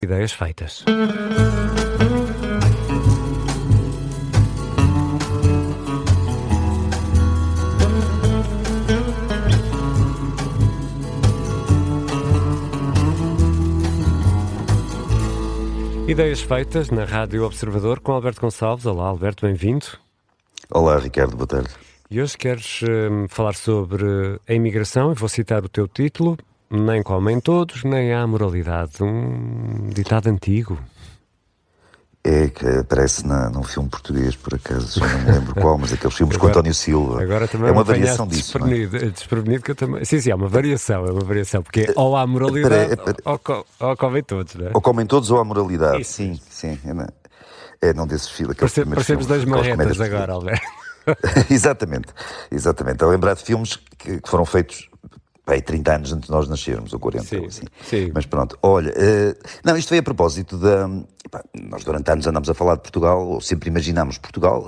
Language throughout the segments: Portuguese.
Ideias feitas. Ideias feitas na Rádio Observador com Alberto Gonçalves. Olá, Alberto, bem-vindo. Olá, Ricardo, boa tarde. E hoje queres falar sobre a imigração, e vou citar o teu título: Nem comem todos, nem há moralidade. Um ditado antigo. É que aparece num filme português, por acaso, já não me lembro qual, mas aqueles filmes com António Silva. Agora também é uma variação disso, não é? Desprevenido que eu também... Sim, é uma variação, porque ou há moralidade ou comem todos, não é? Ou comem todos ou há moralidade, Isso. sim. É num desses filmes. Parecemos dois marretas agora, Alberto. Exatamente. A lembrar de filmes que foram feitos... 30 anos antes de nós nascermos, ou 40, sim, ou assim. Sim. Mas pronto, olha, não, isto veio a propósito da... nós durante anos andamos a falar de Portugal, ou sempre imaginámos Portugal,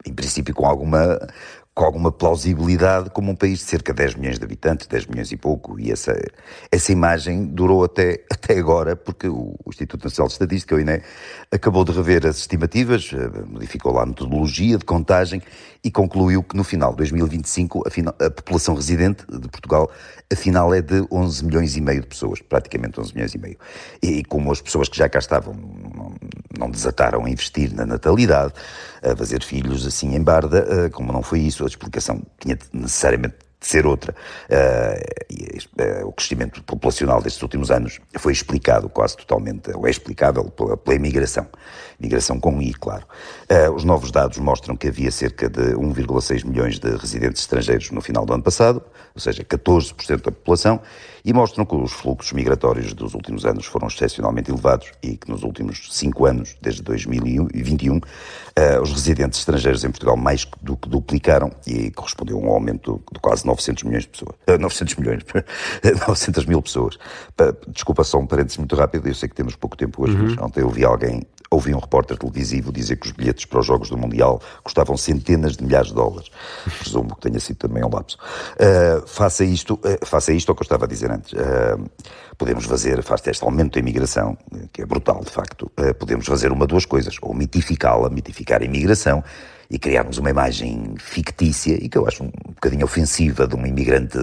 em princípio com alguma plausibilidade, como um país de cerca de 10 milhões de habitantes, 10 milhões e pouco, e essa imagem durou até agora, porque o Instituto Nacional de Estatística, o INE, acabou de rever as estimativas, modificou lá a metodologia de contagem e concluiu que no final de 2025 a população residente de Portugal afinal é de 11 milhões e meio de pessoas, praticamente 11 milhões e meio. E como as pessoas que já cá estavam não desataram a investir na natalidade, a fazer filhos assim em barda, como não foi isso, a explicação tinha necessariamente de ser outra. O crescimento populacional destes últimos anos foi explicado quase totalmente, ou é explicável pela imigração. Migração com I, claro. Os novos dados mostram que havia cerca de 1,6 milhões de residentes estrangeiros no final do ano passado, ou seja, 14% da população, e mostram que os fluxos migratórios dos últimos anos foram excepcionalmente elevados e que nos últimos 5 anos, desde 2021, os residentes estrangeiros em Portugal mais do que duplicaram e correspondeu a um aumento de quase 900 milhões de pessoas. 900 mil pessoas. Desculpa, só um parênteses muito rápido, eu sei que temos pouco tempo hoje, mas ontem ouvi um repórter televisivo dizer que os bilhetes para os Jogos do Mundial custavam centenas de milhares de dólares. Presumo que tenha sido também um lapso. Faça isto ao que eu estava a dizer antes. Podemos fazer, face a este aumento da imigração, que é brutal de facto, podemos fazer duas coisas, ou mitificar a imigração, e criarmos uma imagem fictícia, e que eu acho um bocadinho ofensiva, de um imigrante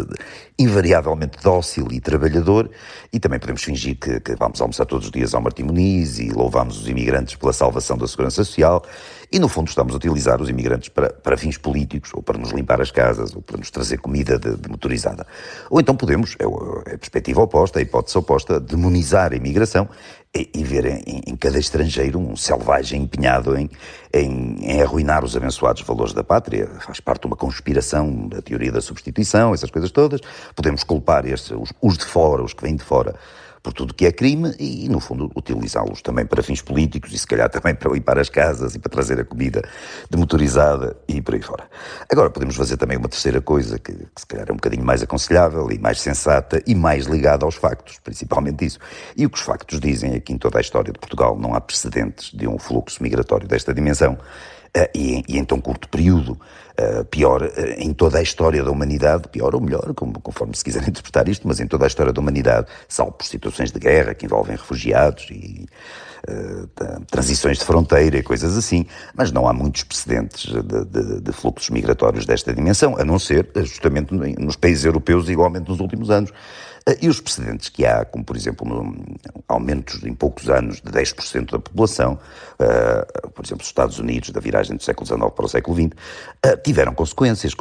invariavelmente dócil e trabalhador, e também podemos fingir que vamos almoçar todos os dias ao Martim Muniz e louvamos os imigrantes pela salvação da segurança social, e no fundo estamos a utilizar os imigrantes para fins políticos, ou para nos limpar as casas, ou para nos trazer comida de motorizada. Ou então podemos, é a perspectiva oposta, a hipótese oposta, demonizar a imigração e ver em cada estrangeiro um selvagem empenhado em arruinar os abençoados valores da pátria. Faz parte de uma conspiração da teoria da substituição, essas coisas todas. Podemos culpar os de fora, os que vêm de fora, por tudo que é crime e, no fundo, utilizá-los também para fins políticos e, se calhar, também para limpar as casas e para trazer a comida demotorizada e por aí fora. Agora, podemos fazer também uma terceira coisa que se calhar é um bocadinho mais aconselhável e mais sensata e mais ligada aos factos, principalmente isso. E o que os factos dizem é que em toda a história de Portugal não há precedentes de um fluxo migratório desta dimensão. E em tão curto período, pior em toda a história da humanidade, pior ou melhor, conforme se quiser interpretar isto, mas em toda a história da humanidade, salvo por situações de guerra que envolvem refugiados e transições de fronteira e coisas assim, mas não há muitos precedentes de fluxos migratórios desta dimensão, a não ser justamente nos países europeus, igualmente nos últimos anos. E os precedentes que há, como por exemplo aumentos em poucos anos de 10% da população, por exemplo os Estados Unidos, da viragem do século XIX para o século XX, tiveram consequências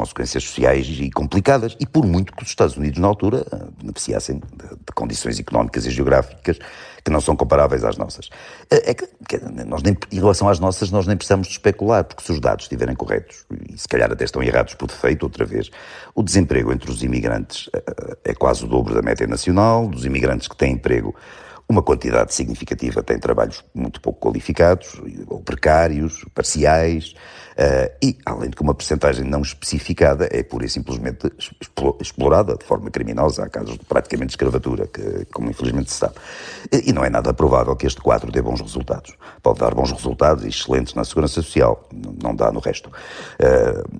sociais e complicadas, e por muito que os Estados Unidos na altura beneficiassem de condições económicas e geográficas que não são comparáveis às nossas. Em relação às nossas, nós nem precisamos de especular, porque se os dados estiverem corretos, e se calhar até estão errados por defeito, outra vez, o desemprego entre os imigrantes é quase o dobro da média nacional. Dos imigrantes que têm emprego, uma quantidade significativa tem trabalhos muito pouco qualificados, ou precários, parciais, e além de que uma percentagem não especificada é pura e simplesmente explorada de forma criminosa. Há casos de praticamente escravatura, como infelizmente se sabe. E não é nada provável que este quadro dê bons resultados. Pode dar bons resultados e excelentes na segurança social, não dá no resto.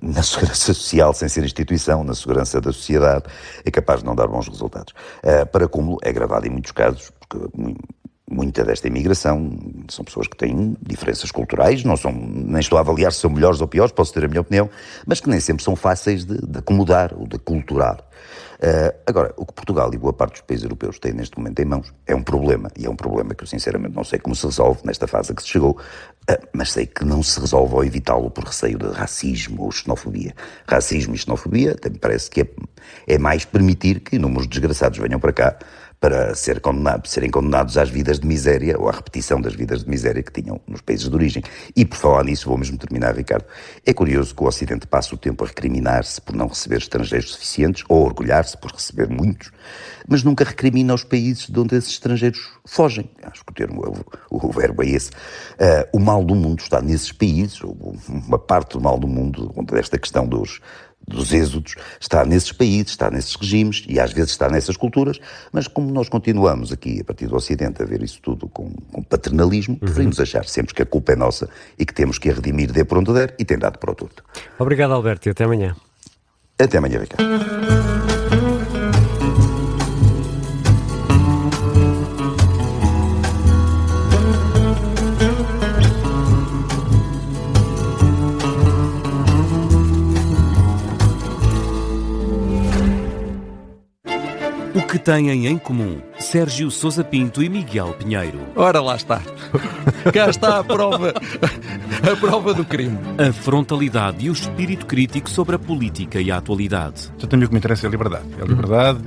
Na segurança social, sem ser instituição, na segurança da sociedade, é capaz de não dar bons resultados. Para cúmulo, é gravado em muitos casos, porque Muita desta imigração são pessoas que têm diferenças culturais, nem estou a avaliar se são melhores ou piores, posso ter a minha opinião, mas que nem sempre são fáceis de acomodar ou de aculturar. Agora, o que Portugal e boa parte dos países europeus têm neste momento em mãos é um problema, e é um problema que eu sinceramente não sei como se resolve nesta fase a que se chegou, mas sei que não se resolve ao evitá-lo por receio de racismo ou xenofobia. Racismo e xenofobia até me parece que é mais permitir que inúmeros desgraçados venham para cá para serem condenados às vidas de miséria ou à repetição das vidas de miséria que tinham nos países de origem. E por falar nisso, vou mesmo terminar, Ricardo. É curioso que o Ocidente passe o tempo a recriminar-se por não receber estrangeiros suficientes ou a orgulhar-se por receber muitos, mas nunca recrimina os países de onde esses estrangeiros fogem. Acho que o verbo é esse. O mal do mundo está nesses países, ou uma parte do mal do mundo, onde esta questão dos êxodos, está nesses países, está nesses regimes e às vezes está nessas culturas, mas como nós continuamos aqui, a partir do Ocidente, a ver isso tudo com paternalismo, preferimos achar sempre que a culpa é nossa e que temos que a redimir, dê por onde der, e tem dado para o torto. Obrigado, Alberto, e até amanhã. Até amanhã, Ricardo. O que têm em comum Sérgio Sousa Pinto e Miguel Pinheiro? Ora, lá está. Cá está a prova do crime. A frontalidade e o espírito crítico sobre a política e a atualidade. Eu tenho o que me interessa é a liberdade. É a liberdade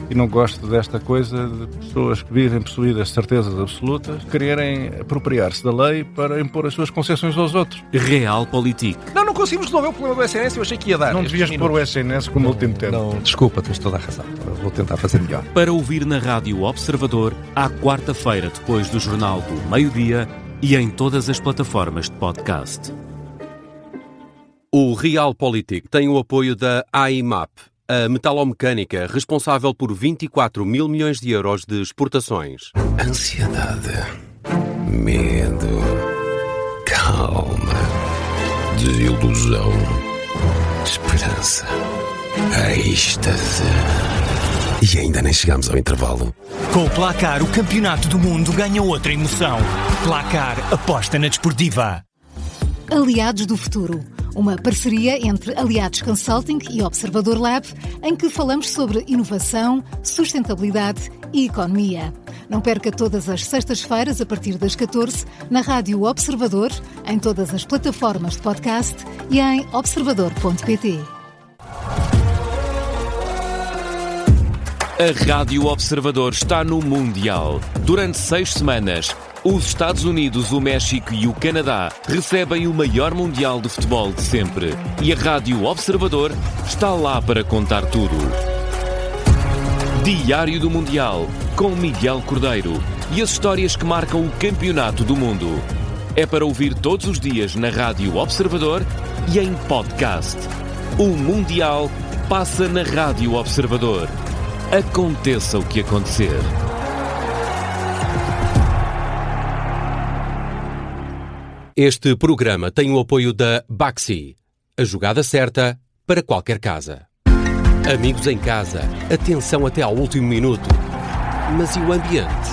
e não gosto desta coisa de pessoas que vivem possuídas de certezas absolutas quererem apropriar-se da lei para impor as suas concessões aos outros. Realpolitik. Não conseguimos resolver o problema do SNS, eu achei que ia dar. Não devias pôr o SNS como último tempo. Não, desculpa, tens toda a razão. Eu vou tentar fazer melhor. Para ouvir na Rádio Observador, à quarta-feira depois do Jornal do Meio-Dia e em todas as plataformas de podcast. O Realpolitik tem o apoio da AIMAP, a metalomecânica responsável por 24 mil milhões de euros de exportações. Ansiedade, medo, calma, desilusão, esperança, êxtase. E ainda nem chegamos ao intervalo. Com o Placar, o campeonato do mundo ganha outra emoção. Placar, aposta na desportiva. Aliados do Futuro, uma parceria entre Aliados Consulting e Observador Lab, em que falamos sobre inovação, sustentabilidade e economia. Não perca todas as sextas-feiras, a partir das 14, na Rádio Observador, em todas as plataformas de podcast e em observador.pt. A Rádio Observador está no Mundial. Durante 6 semanas, os Estados Unidos, o México e o Canadá recebem o maior Mundial de futebol de sempre. E a Rádio Observador está lá para contar tudo. Diário do Mundial, com Miguel Cordeiro. E as histórias que marcam o campeonato do mundo. É para ouvir todos os dias na Rádio Observador e em podcast. O Mundial passa na Rádio Observador. Aconteça o que acontecer. Este programa tem o apoio da Baxi, a jogada certa para qualquer casa. Amigos em casa, atenção até ao último minuto. Mas e o ambiente?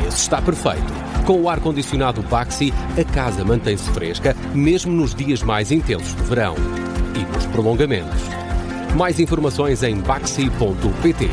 Esse está perfeito. Com o ar-condicionado Baxi, a casa mantém-se fresca, mesmo nos dias mais intensos do verão. E nos prolongamentos. Mais informações em baxi.pt.